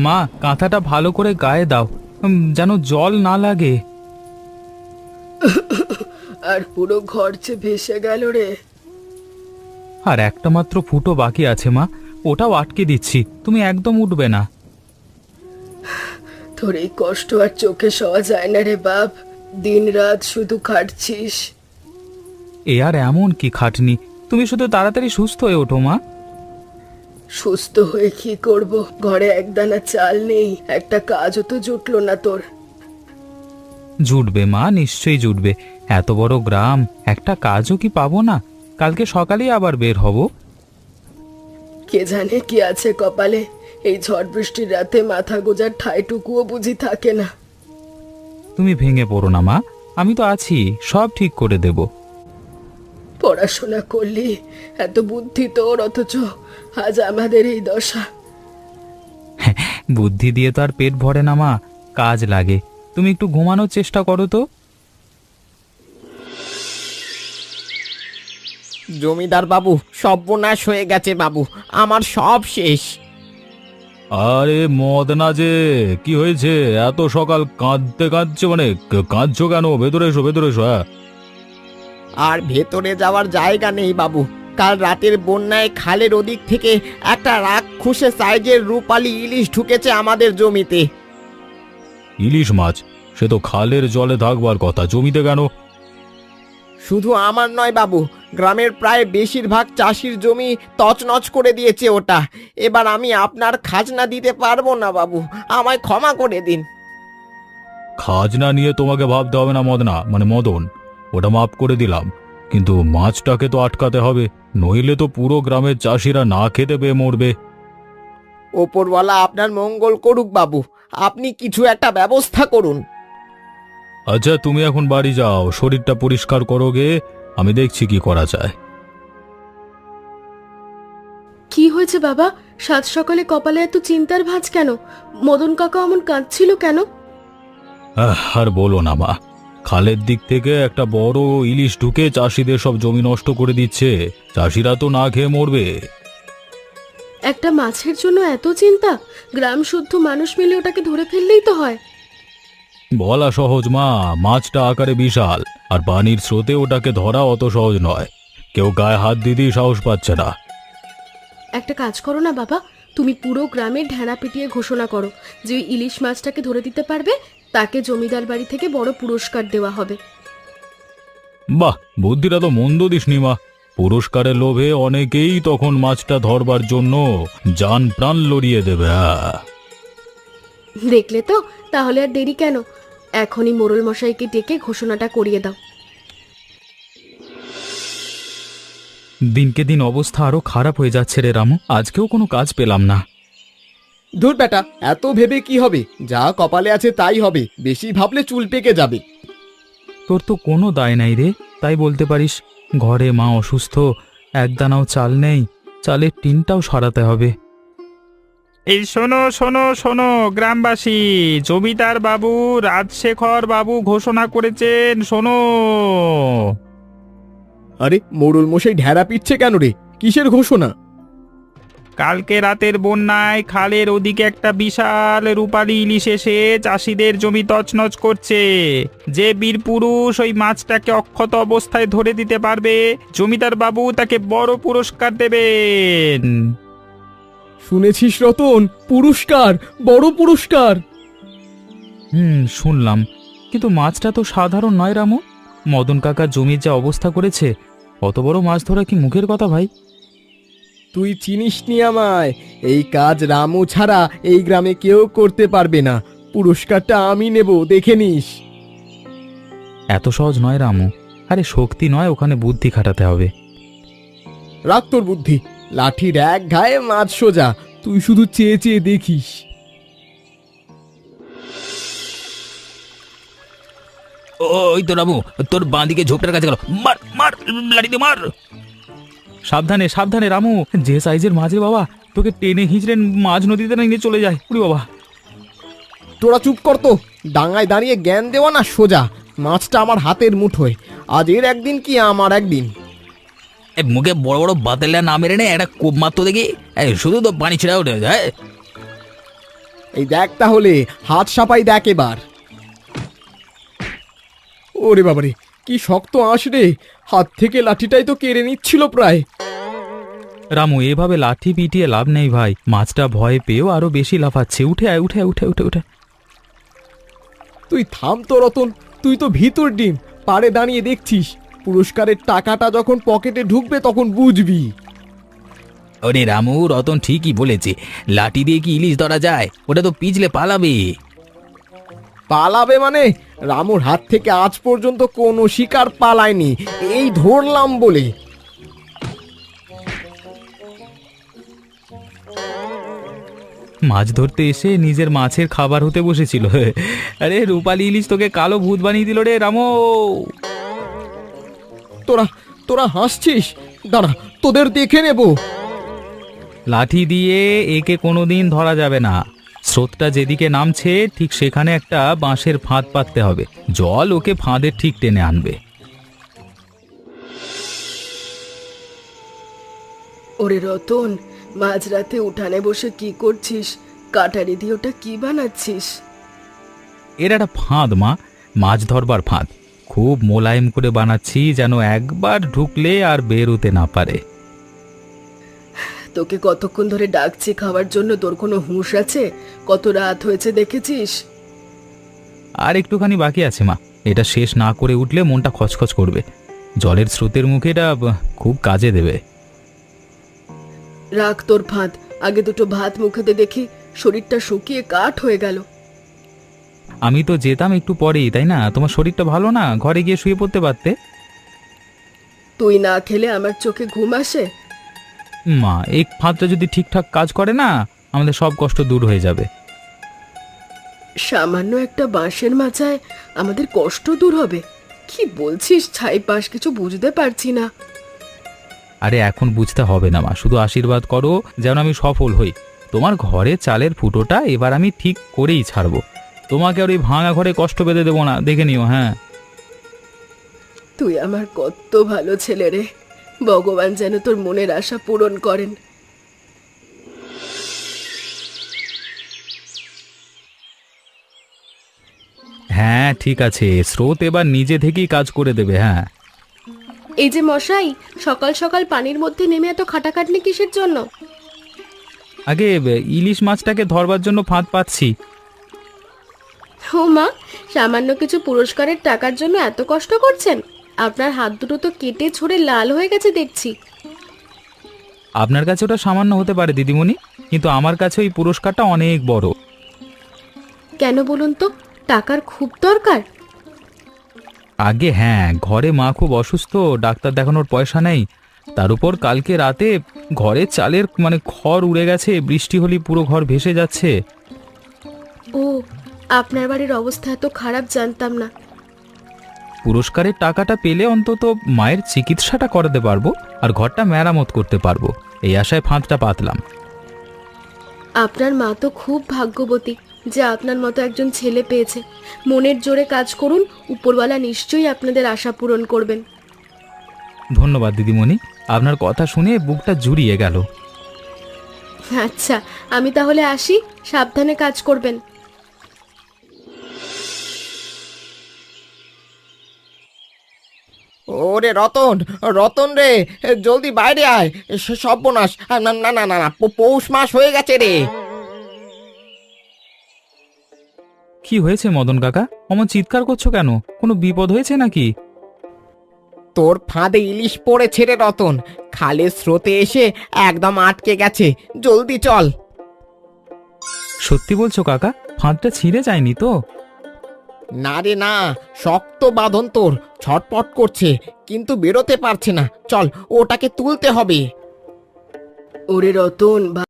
মা, কাঁথাটা ভালো করে গায়ে দাও, যেন জল না লাগে। আর পুরো ঘর যে ভেসে গেল রে। আর একটা মাত্র ফুটো বাকি আছে মা, ওটাও আটকে দিচ্ছি, তুমি একদম উঠবে না। তোর এই কষ্ট আর চোখে সওয়া যায় না রে বাপ। দিন রাত শুধু খাটছিস। এ আর এমন কি খাটনি, তুমি শুধু তাড়াতাড়ি সুস্থ হয়ে ওঠো মা। সুস্থ হয়ে কি করব? ঘরে একদানা চাল নেই, একটা কাজও তো জুটলো না তোর। জুটবে মা, নিশ্চয়ই জুটবে। এত বড় গ্রাম, একটা কাজও কি পাবো না? কালকে সকালেই আবার বের হব। কে জানে কি আছে কপালে। এই ঝড় বৃষ্টির রাতে মাথা গোজার ঠাইটুকুও বুঝি থাকে না। তুমি ভেঙে পড়ো না মা, আমি তো আছি, সব ঠিক করে দেব। পড়াশোনা করলি, এত বুদ্ধি তোর, অথচ আজ আমাদের এই দশা। বুদ্ধি দিয়ে তো আর পেট ভরে না মা, কাজ লাগে। তুমি একটু ঘুমানোর চেষ্টা করো তো। জমিদার বাবু, সর্বনাশ হয়ে গেছে বাবু, আমার সব শেষ। আরে মদনা যে, কি হয়েছে? এত সকাল কাঁদতে কাঁদছো, মানে কাঁদছো কেন? ভেতরে এসো, ভেতরে এসো। হ্যাঁ, আর ভেতরে যাওয়ার জায়গা নেই বাবু। কাল রাতের বন্যায় খালের ওদিক থেকে একটা রাক্ষসে সাইজের রূপালী ইলিশ ঢুকেছে আমাদের জমিতে। ইলিশ মাছ? সে তো খালের জলে থাকবার কথা, জমিতে কেন? শুধু আমার নয় বাবু, গ্রামের প্রায় বেশিরভাগ চাষির জমি তছনছ করে দিয়েছে ওটা। এবার আমি আপনার খাজনা দিতে পারবো না বাবু, আমায় ক্ষমা করে দিন। খাজনা নিয়ে তোমাকে ভাবতে হবে না মদনা, মানে মদন, ওটা মাফ করে দিলাম। কিন্তু মাছটাকে তো আটকাতে হবে, নইলে তো পুরো গ্রামের চাষিরা না খেতে পেয়ে মরবে। ওপরওয়ালা আপনার মঙ্গল করুক বাবু, আপনি কিছু একটা ব্যবস্থা করুন। আচ্ছা, তুমি এখন বাড়ি যাও, শরীরটা পরিষ্কার করো গে, আমি দেখছি কি করা যায়। কি হয়েছে বাবা? সাত সকালে কপালে এত চিন্তার ভাঁজ কেন? মদন কাকা অমন কাঁদছিল কেন? আর বলো না মা, খালের দিক থেকে একটা বড় ইলিশ ঢুকে চাষিদের সব জমি নষ্ট করে দিচ্ছে, চাষিরা তো না খেয়ে মরবে। একটা মাছের জন্য এত চিন্তা? গ্রাম শুদ্ধ মানুষ মিলে ওটাকে ধরে ফেললেই তো হয়। বলা সহজ মা, মাছটা আকারে বিশাল, আর পানির স্রোতে ওটাকে ধরা অত সহজ নয়। কেউ গায়ে হাত দিতেই সাহস পাচ্ছে না। একটা কাজ করো না বাবা, তুমি পুরো গ্রামে ঢেড়া পিটিয়ে ঘোষণা করো যে ওই ইলিশ মাছটাকে ধরে দিতে পারবে তাকে জমিদার বাড়ি থেকে বড় পুরস্কার দেওয়া হবে। বাহ, বুদ্ধিটা তো মন্দ দিসনি মা। পুরস্কারের লোভে অনেকেই তখন মাছটা ধরবার জন্য জান প্রাণ লড়িয়ে দেবে। দেখলে তো, তাহলে আর দেরি কেন? এখনই মোড়ল মশাইকে ডেকে ঘোষণাটা করিয়ে দাও। দিনকে দিন অবস্থা আরো খারাপ হয়ে যাচ্ছে রে রামু, আজকেও কোনো কাজ পেলাম না। ধুর বেটা, এত ভেবে কি হবে? যা কপালে আছে তাই হবে, বেশি ভাবলে চুল পেকে যাবে। তোর তো কোনো দায় নাই রে, তাই বলতে পারিস। ঘরে মা অসুস্থ, একদানাও চাল নেই, চালের টিনটাও সরাতে হবে। এই শোনো শোনো শোনো গ্রামবাসী, জমিদার বাবু রাজশেখর বাবু ঘোষণা করেছেন, শোনো। আরে মোড়ল মশাই ঢেড়া পিচ্ছে কেন রে? কিসের ঘোষণা? কালকে রাতের বন্যায় খালের ওদিকে একটা বিশাল রূপালী ইলিশ এসে চাষিদের জমি তছনছ করছে। যে বীর পুরুষ ওই মাছটাকে অক্ষত অবস্থায় ধরে দিতে পারবে, জমিদার বাবু তাকে বড় পুরস্কার দেবেন। শুনেছিস রতন? পুরস্কার, বড় পুরস্কার। শুনলাম, কিন্তু মাছটা তো সাধারণ নয় রামু। মদন কাকার জমির যা অবস্থা করেছে, অত বড় মাছ ধরা কি মুখের কথা ভাই? তুই চিনিস নি আমায়, এই কাজ রামু ছাড়া এই গ্রামে কেউ করতে পারবে না। পুরস্কারটা আমি নেব, দেখে নিস। এত সহজ নয় রামু, আরে শক্তি নয়, ওখানে বুদ্ধি খাটাতে হবে। রাখ তোর বুদ্ধি, লাঠির এক ঘায়ে মাছ সোজা, তুই শুধু চেয়ে চেয়ে দেখিস। ওই তো রামু, তোর বাঁদিকে ঝোপটার কাছে গেল, মার মার, লাঠি দিয়ে মার। সাবধানে সাবধানে রামু, যে সাইজের মাঝে বাবা, তোকে টেনে হিঁচড়ে মাঝ নদীতে না নিয়ে চলে যায়। উড়ি বাবা! তোরা চুপ কর তো, ডাঙায় দাঁড়িয়ে জ্ঞান দেওয়া না সোজা। মাছটা আমার হাতের মুঠোয়, আজ এর একদিন কি আমার একদিন। মুখে বড় বড় বাতেলা না মেরে নে, একটা কোপ মারতো দেখি, শুধু তো পানি ছেড়া উঠে যায়। এই দেখ তাহলে, হাত সাপাই দেখ এবার। ওরে বাবারে, কি শক্ত আঁশ রে, হাত থেকে লাঠিটাই তো কেড়ে নিচ্ছিল প্রায়। রামু, এভাবে লাঠি পিটিয়ে লাভ নেই ভাই, মাছটা ভয় পেয়েও আরো বেশি লাফাচ্ছে। উঠে আয়, উঠে আয়, উঠে উঠে উঠে। তুই থাম তো রতন, তুই তো ভিতর ডিম, পাড়ে দাঁড়িয়ে দেখছিস। পুরস্কারের টাকাটা যখন পকেটে ঢুকবে তখন বুঝবি। ওরে রামু, রতন ঠিকই বলেছে, লাঠি দিয়ে কি ইলিশ ধরা যায়? ওটা তো পিছলে পালাবে। পালাবে মানে? রামুর হাত থেকে আজ পর্যন্ত কোনো শিকার পালায়নি, এই ধরলাম বলে। মাছ ধরতে এসে নিজের মাছের খাবার হতে বসেছিল। আরে রূপালী ইলিশ তোকে কালো ভূত বানিয়ে দিল রে রামু। তোরা তোরা হাসছিস? দাঁড়া, তোদের দেখে নেব। লাঠি দিয়ে একে কোনোদিন ধরা যাবে না। স্রোতটা যেদিকে নামছে ঠিক সেখানে একটা বাঁশের ফাঁদ পাততে হবে, জল ওকে ফাঁদের ঠিক টেনে আনবে। ওরে রতন, মাঝরাতে উঠানে বসে কি করছিস? কাটারি দিয়ে ওটা কি বানাচ্ছিস? এর একটা ফাঁদ মা, মাছ ধরবার ফাঁদ। খুব মোলায়েম করে বানাচ্ছি, যেন একবার ঢুকলে আর বেরোতে না পারে। তোকে কতক্ষণ ধরে ডাকছি খাওয়ার জন্য, তোর কোনো হুঁশ আছে? কত রাত হয়েছে দেখেছিস? আর একটুখানি বাকি আছে মা, এটা শেষ না করে উঠলে মনটা খচখচ করবে। জলের স্রোতের মুখে এটা খুব কাজে দেবে। রাখ তোর ফাঁদ, আগে দুটো ভাত মুখেতে দেখি। শরীরটা শুকিয়ে কাঠ হয়ে গেল। আমি তো যেতাম একটু পরেই, তাই না? তোমার শরীরটা ভালো না, ঘরে গিয়ে শুয়ে পড়তে পারতে। তুই না খেলে আমার চোখে ঘুম আসে? মা, এই ফাঁদটা যদি ঠিকঠাক কাজ করে না, আমাদের সব কষ্ট দূর হয়ে যাবে। সামান্য একটা বাঁশের মাচায় আমাদের কষ্ট দূর হবে? কি বলছিস ছাই পাশ, কিছু বুঝতে পারছি না। আরে এখন বুঝতে হবে না মা, শুধু আশীর্বাদ করো যেন আমি সফল হই। তোমার ঘরে চালের ফুটোটা এবার আমি ঠিক করেই ছাড়বো। তোমাকে আর ওই ভাঙা ঘরে কষ্ট পেতে দেবো না, দেখে নিও। হ্যাঁ, তুই আমার কত ভালো ছেলে রে, ভগবান যেন তোর মনের আশা পূরণ করেন। হ্যাঁ ঠিক আছে, স্রোত এবার নিজে থেকেই কাজ করে দেবে। হ্যাঁ, এই যে মশাই, সকাল সকাল পানির মধ্যে নেমে এত খাটাখাটনি কিসের জন্য? আগে ইলিশ মাছটাকে ধরবার জন্য ফাঁদ পাচ্ছি। ও মা, সামান্য কিছু পুরস্কারের টাকার জন্য এত কষ্ট করছেন? আপনার হাত দুটো তো কেটে ছড়ে লাল হয়ে গেছে দেখছি। আপনার কাছে ওটা সামান্য হতে পারে দিদিমণি, কিন্তু আমার কাছে ওই পুরস্কারটা অনেক বড়। কেন বলুন তো, টাকার খুব দরকার? আগে হ্যাঁ, ঘরে মা খুব অসুস্থ, ডাক্তার দেখানোর পয়সা নেই। তার উপর কালকে রাতে ঘরে চালের খড় উড়ে গেছে, বৃষ্টি হলে পুরো ঘর ভেসে যাচ্ছে। ও, আপনার বাড়ির অবস্থা এত খারাপ জানতাম না। পুরস্কারের টাকাটা পেলে অন্তত মায়ের চিকিৎসাটা করাতে পারবো আর ঘরটা মেরামত করতে পারবো, এই আশায় ফাঁদটা পাতলাম। আপনার মা তো খুব ভাগ্যবতী যে আপনার মতো একজন ছেলে পেয়েছে। মনের জোরে কাজ করুন, উপরওয়ালা নিশ্চয়ই আপনাদের আশা পূরণ করবেন। ধন্যবাদ দিদিমণি, আপনার কথা শুনে বুকটা জুড়িয়ে গেল। আচ্ছা, আমি তাহলে আসি, সাবধানে কাজ করবেন। ওরে রতন, রতন রে, জলদি বাইরে আয়। সর্বনাশ, না না না না, পৌষ মাস হয়ে গেছে রে। কি হয়েছে মদন কাকা, অমন চিৎকার করছো কেন? কোনো বিপদ হয়েছে নাকি? তোর ফাঁদে ইলিশ পড়েছে রে রতন, খালের স্রোতে এসে একদম আটকে গেছে, জলদি চল। সত্যি বলছো কাকা? ফাঁদটা ছিঁড়ে যায়নি তো? না রে না, শক্ত বাঁধন তোর, ছটপট করছে কিন্তু বেরোতে পারছে না। চল, ওটাকে তুলতে হবে। ওরে রতন,